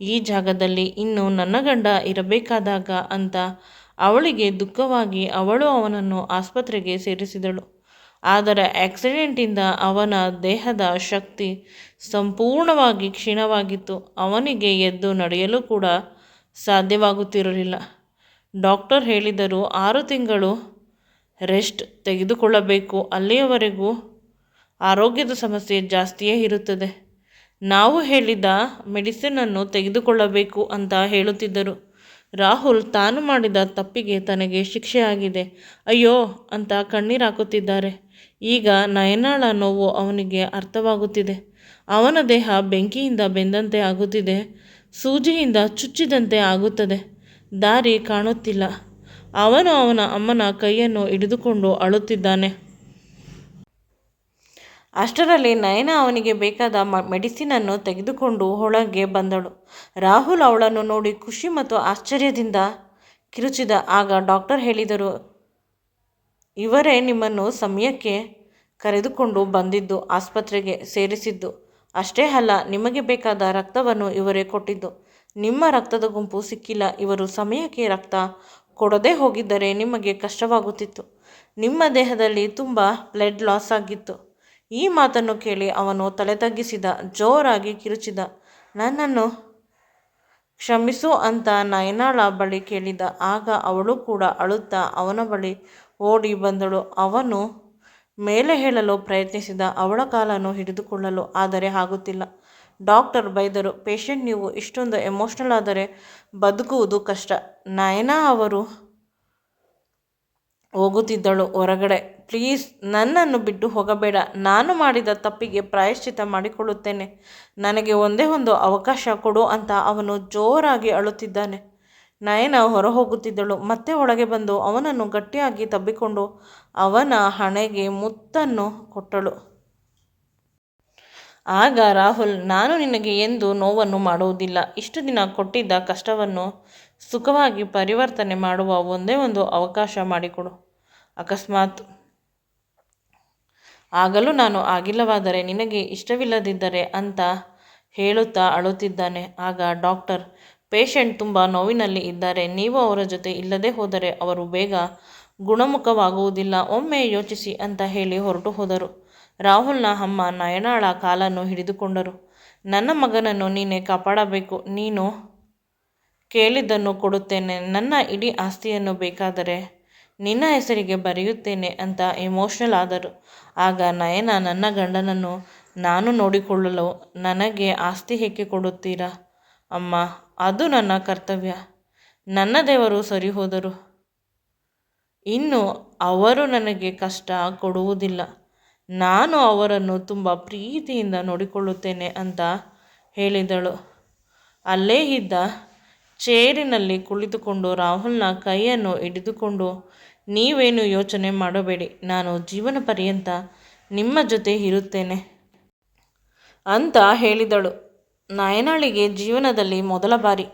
ಈ ಜಾಗದಲ್ಲಿ ಇನ್ನು ನನ್ನ ಗಂಡ ಇರಬೇಕಾದಾಗ ಅಂತ ಅವಳಿಗೆ ದುಃಖವಾಗಿ ಅವಳು ಅವನನ್ನು ಆಸ್ಪತ್ರೆಗೆ ಸೇರಿಸಿದಳು. ಆದರೆ ಆಕ್ಸಿಡೆಂಟಿಂದ ಅವನ ದೇಹದ ಶಕ್ತಿ ಸಂಪೂರ್ಣವಾಗಿ ಕ್ಷೀಣವಾಗಿತ್ತು. ಅವನಿಗೆ ಎದ್ದು ನಡೆಯಲು ಕೂಡ ಸಾಧ್ಯವಾಗುತ್ತಿರಲಿಲ್ಲ. ಡಾಕ್ಟರ್ ಹೇಳಿದರು, 6 ತಿಂಗಳು ರೆಸ್ಟ್ ತೆಗೆದುಕೊಳ್ಳಬೇಕು. ಅಲ್ಲಿಯವರೆಗೂ ಆರೋಗ್ಯದ ಸಮಸ್ಯೆ ಜಾಸ್ತಿಯೇ ಇರುತ್ತದೆ. ನಾವು ಹೇಳಿದ ಮೆಡಿಸಿನನ್ನು ತೆಗೆದುಕೊಳ್ಳಬೇಕು ಅಂತ ಹೇಳುತ್ತಿದ್ದರು. ರಾಹುಲ್ ತಾನು ಮಾಡಿದ ತಪ್ಪಿಗೆ ತನಗೆ ಶಿಕ್ಷೆಯಾಗಿದೆ, ಅಯ್ಯೋ ಅಂತ ಕಣ್ಣೀರಾಕುತ್ತಿದ್ದಾರೆ. ಈಗ ನಯನಾಳ ನೋವು ಅವನಿಗೆ ಅರ್ಥವಾಗುತ್ತಿದೆ. ಅವನ ದೇಹ ಬೆಂಕಿಯಿಂದ ಬೆಂದಂತೆ ಆಗುತ್ತಿದೆ, ಸೂಜಿಯಿಂದ ಚುಚ್ಚಿದಂತೆ ಆಗುತ್ತದೆ. ದಾರಿ ಕಾಣುತ್ತಿಲ್ಲ. ಅವನು ಅವನ ಅಮ್ಮನ ಕೈಯನ್ನು ಹಿಡಿದುಕೊಂಡು ಅಳುತ್ತಿದ್ದಾನೆ. ಅಷ್ಟರಲ್ಲಿ ನಯನ ಅವನಿಗೆ ಬೇಕಾದ ಮೆಡಿಸಿನನ್ನು ತೆಗೆದುಕೊಂಡು ಒಳಗೆ ಬಂದಳು. ರಾಹುಲ್ ಅವಳನ್ನು ನೋಡಿ ಖುಷಿ ಮತ್ತು ಆಶ್ಚರ್ಯದಿಂದ ಕಿರುಚಿದ. ಆಗ ಡಾಕ್ಟರ್ ಹೇಳಿದರು, ಇವರೇ ನಿಮ್ಮನ್ನು ಸಮಯಕ್ಕೆ ಕರೆದುಕೊಂಡು ಬಂದಿದ್ದು, ಆಸ್ಪತ್ರೆಗೆ ಸೇರಿಸಿದ್ದು. ಅಷ್ಟೇ ಅಲ್ಲ, ನಿಮಗೆ ಬೇಕಾದ ರಕ್ತವನ್ನು ಇವರೇ ಕೊಟ್ಟಿದ್ದು. ನಿಮ್ಮ ರಕ್ತದ ಗುಂಪು ಸಿಕ್ಕಿಲ್ಲ. ಇವರು ಸಮಯಕ್ಕೆ ರಕ್ತ ಕೊಡದೇ ಹೋಗಿದ್ದರೆ ನಿಮಗೆ ಕಷ್ಟವಾಗುತ್ತಿತ್ತು. ನಿಮ್ಮ ದೇಹದಲ್ಲಿ ತುಂಬ ಬ್ಲಡ್ ಲಾಸ್ ಆಗಿತ್ತು. ಈ ಮಾತನ್ನು ಕೇಳಿ ಅವನು ತಲೆ ತಗ್ಗಿಸಿದ, ಜೋರಾಗಿ ಕಿರುಚಿದ. ನನ್ನನ್ನು ಕ್ಷಮಿಸು ಅಂತ ನಯನಾಳ ಬಳಿ ಕೇಳಿದ. ಆಗ ಅವಳು ಕೂಡ ಅಳುತ್ತಾ ಅವನ ಬಳಿ ಓಡಿ ಬಂದಳು. ಅವನು ಮೇಲೆ ಹೇಳಲು ಪ್ರಯತ್ನಿಸಿದ, ಅವಳ ಕಾಲನ್ನು ಹಿಡಿದುಕೊಳ್ಳಲು. ಆದರೆ ಆಗುತ್ತಿಲ್ಲ. ಡಾಕ್ಟರ್ ಬೈದರು, ಪೇಷಂಟ್ ನೀವು ಇಷ್ಟೊಂದು ಎಮೋಷ್ನಲ್ ಆದರೆ ಬದುಕುವುದು ಕಷ್ಟ. ನಯನ ಅವರು ಹೋಗುತ್ತಿದ್ದಳು ಹೊರಗಡೆ. ಪ್ಲೀಸ್ ನನ್ನನ್ನು ಬಿಟ್ಟು ಹೋಗಬೇಡ. ನಾನು ಮಾಡಿದ ತಪ್ಪಿಗೆ ಪ್ರಾಯಶ್ಚಿತ್ತ ಮಾಡಿಕೊಳ್ಳುತ್ತೇನೆ. ನನಗೆ ಒಂದೇ ಒಂದು ಅವಕಾಶ ಕೊಡು ಅಂತ ಅವನು ಜೋರಾಗಿ ಅಳುತ್ತಿದ್ದಾನೆ. ನಯನ ಹೊರ ಹೋಗುತ್ತಿದ್ದಳು. ಮತ್ತೆ ಒಳಗೆ ಬಂದು ಅವನನ್ನು ಗಟ್ಟಿಯಾಗಿ ತಬ್ಬಿಕೊಂಡು ಅವನ ಹಣೆಗೆ ಮುತ್ತನ್ನು ಕೊಟ್ಟಳು. ಆಗ ರಾಹುಲ್, ನಾನು ನಿನಗೆ ಎಂದು ನೋವನ್ನು ಮಾಡುವುದಿಲ್ಲ. ಇಷ್ಟು ದಿನ ಕೊಟ್ಟಿದ್ದ ಕಷ್ಟವನ್ನು ಸುಖವಾಗಿ ಪರಿವರ್ತನೆ ಮಾಡುವ ಒಂದೇ ಒಂದು ಅವಕಾಶ ಮಾಡಿಕೊಡು. ಅಕಸ್ಮಾತ್ ಆಗಲೂ ನಾನು ಆಗಿಲ್ಲವಾದರೆ, ನಿನಗೆ ಇಷ್ಟವಿಲ್ಲದಿದ್ದರೆ ಅಂತ ಹೇಳುತ್ತಾ ಅಳುತ್ತಿದ್ದಾನೆ. ಆಗ ಡಾಕ್ಟರ್, ಪೇಷಂಟ್ ತುಂಬ ನೋವಿನಲ್ಲಿ ಇದ್ದಾರೆ. ನೀವು ಅವರ ಜೊತೆ ಇಲ್ಲದೆ ಹೋದರೆ ಅವರು ಬೇಗ ಗುಣಮುಖವಾಗುವುದಿಲ್ಲ. ಒಮ್ಮೆ ಯೋಚಿಸಿ ಅಂತ ಹೇಳಿ ಹೊರಟು ಹೋದರು. ರಾಹುಲ್ನ ಅಮ್ಮ ನಯನಾಳ ಕಾಲನ್ನು ಹಿಡಿದುಕೊಂಡರು. ನನ್ನ ಮಗನನ್ನು ನೀನೇ ಕಾಪಾಡಬೇಕು. ನೀನು ಕೇಳಿದ್ದನ್ನು ಕೊಡುತ್ತೇನೆ. ನನ್ನ ಇಡೀ ಆಸ್ತಿಯನ್ನು ಬೇಕಾದರೆ ನಿನ್ನ ಹೆಸರಿಗೆ ಬರೆಯುತ್ತೇನೆ ಅಂತ ಎಮೋಷ್ನಲ್ ಆದರು. ಆಗ ನಯನ, ನನ್ನ ಗಂಡನನ್ನು ನಾನು ನೋಡಿಕೊಳ್ಳಲು ನನಗೆ ಆಸ್ತಿ ಏಕೆ ಕೊಡುತ್ತೀರಾ ಅಮ್ಮ? ಅದು ನನ್ನ ಕರ್ತವ್ಯ. ನನ್ನ ದೇವರು ಸರಿ ಹೋದರು. ಇನ್ನು ಅವರು ನನಗೆ ಕಷ್ಟ ಕೊಡುವುದಿಲ್ಲ. ನಾನು ಅವರನ್ನು ತುಂಬ ಪ್ರೀತಿಯಿಂದ ನೋಡಿಕೊಳ್ಳುತ್ತೇನೆ ಅಂತ ಹೇಳಿದಳು. ಅಲ್ಲೇ ಇದ್ದ ಚೇರಿನಲ್ಲಿ ಕುಳಿತುಕೊಂಡು ರಾಹುಲ್ನ ಕೈಯನ್ನು ಹಿಡಿದುಕೊಂಡು, ನೀವೇನು ಯೋಚನೆ ಮಾಡಬೇಡಿ, ನಾನು ಜೀವನ ಪರ್ಯಂತ ನಿಮ್ಮ ಜೊತೆ ಇರುತ್ತೇನೆ ಅಂತ ಹೇಳಿದಳು. ನಯನಾಳಿಗೆ ಜೀವನದಲ್ಲಿ ಮೊದಲ ಬಾರಿ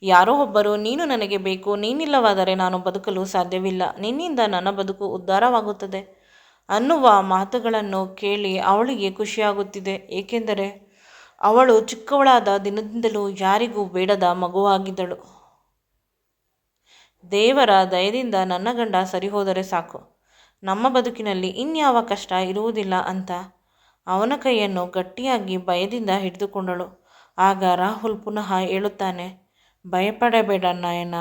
ಯಾರೋ ಒಬ್ಬರು, ನೀನು ನನಗೆ ಬೇಕು, ನೀನಿಲ್ಲವಾದರೆ ನಾನು ಬದುಕಲು ಸಾಧ್ಯವಿಲ್ಲ, ನಿನ್ನಿಂದ ನನ್ನ ಬದುಕು ಉದ್ಧಾರವಾಗುತ್ತದೆ ಅನ್ನುವ ಮಾತುಗಳನ್ನು ಕೇಳಿ ಅವಳಿಗೆ ಖುಷಿಯಾಗುತ್ತಿದೆ. ಏಕೆಂದರೆ ಅವಳು ಚಿಕ್ಕವಳಾದ ದಿನದಿಂದಲೂ ಯಾರಿಗೂ ಬೇಡದ ಮಗುವಾಗಿದ್ದಳು. ದೇವರ ದಯದಿಂದ ನನ್ನ ಗಂಡ ಸರಿ ಹೋದರೆ ಸಾಕು, ನಮ್ಮ ಬದುಕಿನಲ್ಲಿ ಇನ್ಯಾವ ಕಷ್ಟ ಇರುವುದಿಲ್ಲ ಅಂತ ಅವನ ಕೈಯನ್ನು ಗಟ್ಟಿಯಾಗಿ ಭಯದಿಂದ ಹಿಡಿದುಕೊಂಡಳು. ಆಗ ರಾಹುಲ್ ಪುನಃ ಹೇಳುತ್ತಾನೆ, ಭಯಪಡಬೇಡ ನಯನ,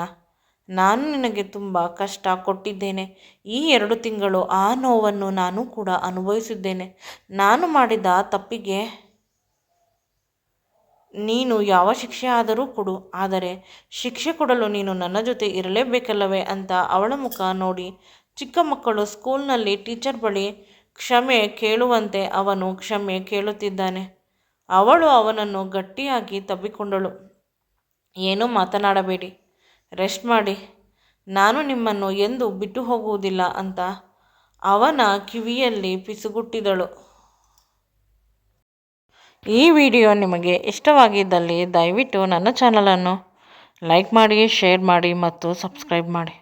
ನಾನು ನಿನಗೆ ತುಂಬ ಕಷ್ಟ ಕೊಟ್ಟಿದ್ದೇನೆ. ಈ 2 ತಿಂಗಳು ಆ ನೋವನ್ನು ನಾನು ಕೂಡ ಅನುಭವಿಸಿದ್ದೇನೆ. ನಾನು ಮಾಡಿದ ತಪ್ಪಿಗೆ ನೀನು ಯಾವ ಶಿಕ್ಷೆ ಆದರೂ ಕೊಡು, ಆದರೆ ಶಿಕ್ಷೆ ಕೊಡಲು ನೀನು ನನ್ನ ಜೊತೆ ಇರಲೇಬೇಕಲ್ಲವೇ ಅಂತ ಅವಳ ಮುಖ ನೋಡಿ, ಚಿಕ್ಕ ಮಕ್ಕಳು ಸ್ಕೂಲ್ನಲ್ಲಿ ಟೀಚರ್ ಬಳಿ ಕ್ಷಮೆ ಕೇಳುವಂತೆ ಅವನು ಕ್ಷಮೆ ಕೇಳುತ್ತಿದ್ದಾನೆ. ಅವಳು ಅವನನ್ನು ಗಟ್ಟಿಯಾಗಿ ತಬ್ಬಿಕೊಂಡಳು. ಏನೂ ಮಾತನಾಡಬೇಡಿ, ರೆಸ್ಟ್ ಮಾಡಿ, ನಾನು ನಿಮ್ಮನ್ನು ಎಂದೂ ಬಿಟ್ಟು ಹೋಗುವುದಿಲ್ಲ ಅಂತ ಅವನ ಕಿವಿಯಲ್ಲಿ ಪಿಸುಗುಟ್ಟಿದಳು. ಈ ವಿಡಿಯೋ ನಿಮಗೆ ಇಷ್ಟವಾಗಿದ್ದಲ್ಲಿ ದಯವಿಟ್ಟು ನನ್ನ ಚಾನಲನ್ನು ಲೈಕ್ ಮಾಡಿ, ಶೇರ್ ಮಾಡಿ ಮತ್ತು ಸಬ್ಸ್ಕ್ರೈಬ್ ಮಾಡಿ.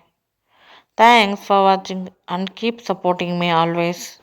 Thanks for watching and keep supporting me always.